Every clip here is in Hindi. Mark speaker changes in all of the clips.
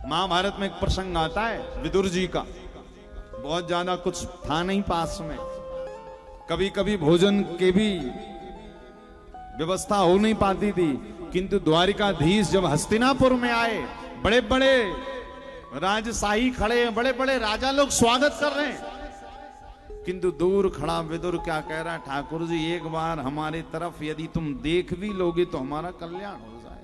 Speaker 1: महाभारत में एक प्रसंग आता है विदुर जी का। बहुत ज्यादा कुछ था नहीं पास में, कभी कभी भोजन के भी व्यवस्था हो नहीं पाती थी, किंतु द्वारिकाधीश जब हस्तिनापुर में आए, बड़े बड़े राजशाही खड़े हैं, बड़े बड़े राजा लोग स्वागत कर रहे हैं, किंतु दूर खड़ा विदुर क्या कह रहा है, ठाकुर जी एक बार हमारी तरफ यदि तुम देख भी लोगे तो हमारा कल्याण हो जाएगा।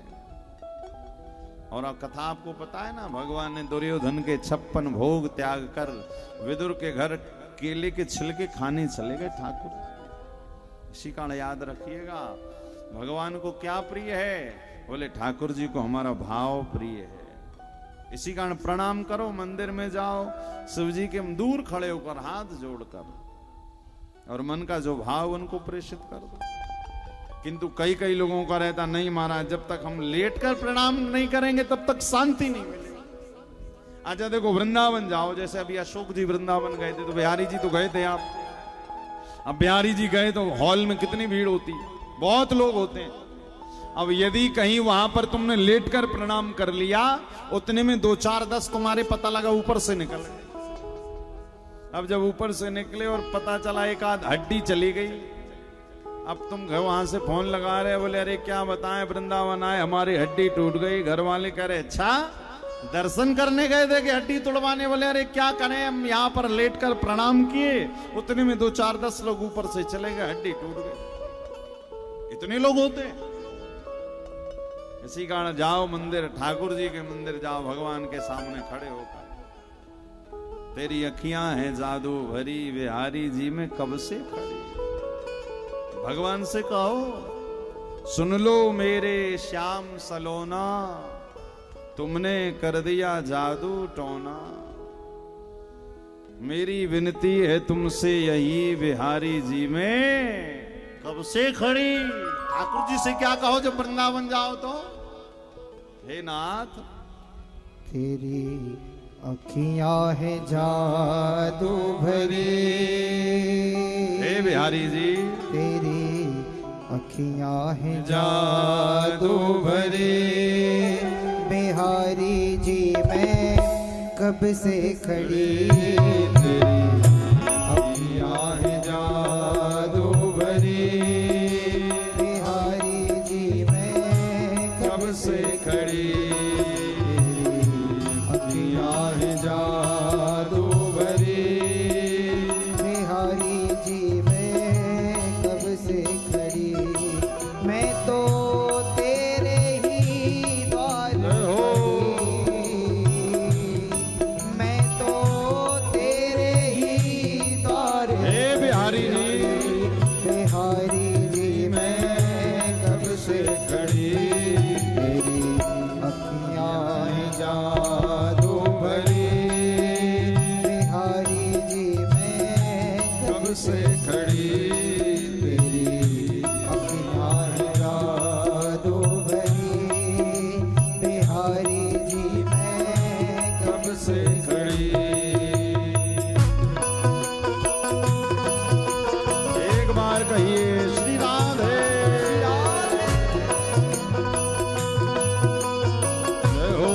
Speaker 1: और कथा आपको पता है ना, भगवान ने दुर्योधन के 56 भोग त्याग कर विदुर के घर केले के छिलके खाने चले गए ठाकुर। इसी कारण याद रखिएगा भगवान को क्या प्रिय है, बोले ठाकुर जी को हमारा भाव प्रिय है। इसी कारण प्रणाम करो, मंदिर में जाओ, शिव जी के दूर खड़े होकर हाथ जोड़कर और मन का जो भाव उनको प्रेषित कर दो। किंतु कई कई लोगों का रहता नहीं महाराज, जब तक हम लेटकर प्रणाम नहीं करेंगे तब तक शांति नहीं मिलेगी। अच्छा देखो वृंदावन जाओ, जैसे अभी अशोक जी वृंदावन गए थे, तो बिहारी जी तो गए थे आप, अब बिहारी जी गए तो हॉल में कितनी भीड़ होती है, बहुत लोग होते हैं। अब यदि कहीं वहां पर तुमने लेटकर प्रणाम कर लिया, उतने में 2 4 10 तुम्हारे पता लगा ऊपर से निकल गए। अब जब ऊपर से निकले और पता चला एक आध हड्डी चली गई, अब तुम घर वहां से फोन लगा रहे, बोले अरे क्या बताएं वृंदावन आए, हमारी हड्डी टूट गई। घर वाले कह रहे अच्छा दर्शन करने गए थे कि हड्डी तोड़वाने, बोले अरे क्या करें, हम यहाँ पर लेटकर प्रणाम किए, उतने में 2 4 10 लोग ऊपर से चले गए, हड्डी टूट गई। इतने लोग होते हैं। इसी कारण जाओ मंदिर, ठाकुर जी के मंदिर जाओ, भगवान के सामने खड़े होकर, तेरी अखियां हैं जादू भरी बिहारी जी में कब से खड़ी। भगवान से कहो सुन लो मेरे श्याम सलोना, तुमने कर दिया जादू टोना। मेरी विनती है तुमसे यही बिहारी जी में कब से खड़ी। ठाकुर जी से क्या कहो जब वृंदावन जाओ तो, हे नाथ
Speaker 2: तेरी अखियां है जादू भरी,
Speaker 1: हे बिहारी जी
Speaker 2: तेरी अखियां है
Speaker 1: जादू भरी।
Speaker 2: बिहारी जी मैं कब से खड़ी,
Speaker 1: तेरी अखियां है जादू भरी।
Speaker 2: बिहारी जी मैं
Speaker 1: कब से खड़ी, अखियां है जादू भरी।
Speaker 2: बिहारी जी मैं कब से खड़ी, मैं तो तेरे ही द्वार खड़ी, मैं तो तेरे ही द्वार।
Speaker 1: हे बिहारी जी,
Speaker 2: बिहारी जी मैं कब से
Speaker 1: खड़ी,
Speaker 2: तेरी अखियां हैं
Speaker 1: जादू भरी।
Speaker 2: बिहारी जी मैं
Speaker 1: कब से खड़ी,
Speaker 2: तेरी अखियां हैं जादू भरी। बिहारी जी मैं
Speaker 1: कब से खड़ी। एक बार कहिए श्री राधे जय हो।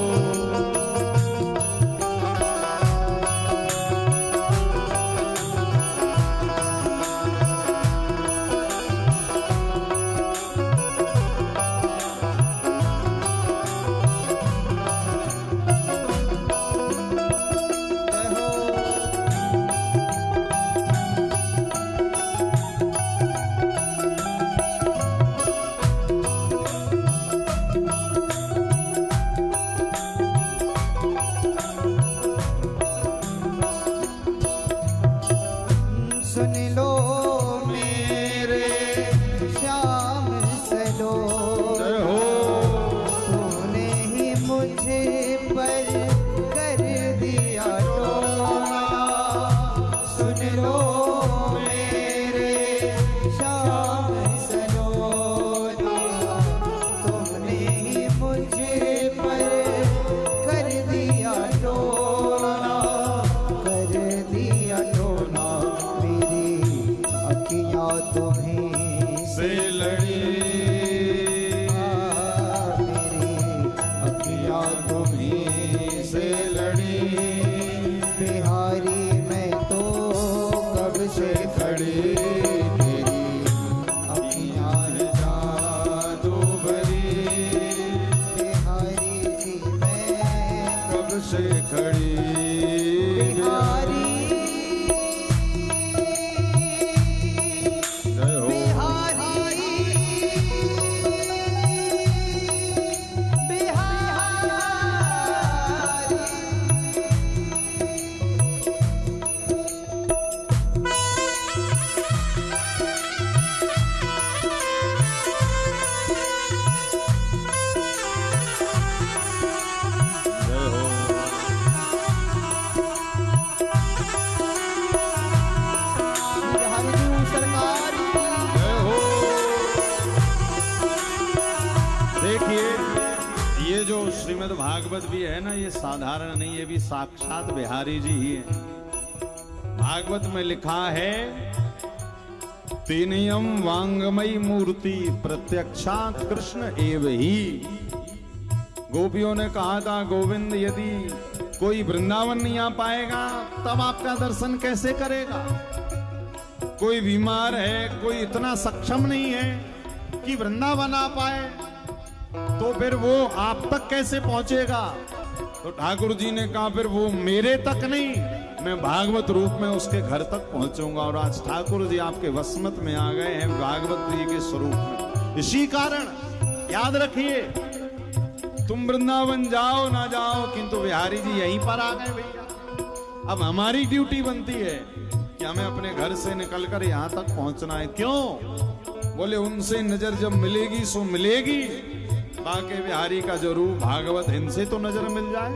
Speaker 2: सुन लो मेरे श्याम सलो,
Speaker 1: जय हो।
Speaker 2: तूने ही मुझे पर कर दिया टोना। सुन लो मेरे श्याम सलोना, तुमने ही मुझे पर कर दिया टोना, कर दिया टोना। मेरी अखियां तुम्हें
Speaker 1: से लड़ी,
Speaker 2: मेरी अखियां तुम्हें से
Speaker 1: कब से खड़ी
Speaker 2: बिहारी
Speaker 1: जय हो। ये जो श्रीमद् भागवत भी है ना, ये साधारण नहीं, ये भी साक्षात बिहारी जी ही है। भागवत में लिखा है तीनियम वांगमयी मूर्ति प्रत्यक्षात कृष्ण एव ही। गोपियों ने कहा था गोविंद यदि कोई वृंदावन नहीं आ पाएगा तब आपका दर्शन कैसे करेगा। कोई बीमार है, कोई इतना सक्षम नहीं है कि वृंदावन आ पाए, तो फिर वो आप तक कैसे पहुंचेगा। तो ठाकुर जी ने कहा फिर वो मेरे तक नहीं, मैं भागवत रूप में उसके घर तक पहुंचूंगा। और आज ठाकुर जी आपके वसमत में आ गए हैं भागवत जी के स्वरूप में। इसी कारण याद रखिए, तुम वृंदावन जाओ ना जाओ किंतु बिहारी जी यहीं पर आ गए भैया। अब हमारी ड्यूटी बनती है कि हमें अपने घर से निकलकर यहां तक पहुंचना है। क्यों? बोले उनसे नजर जब मिलेगी सो मिलेगी, बाके बिहारी का जो रूप भागवत इनसे तो नजर मिल जाए।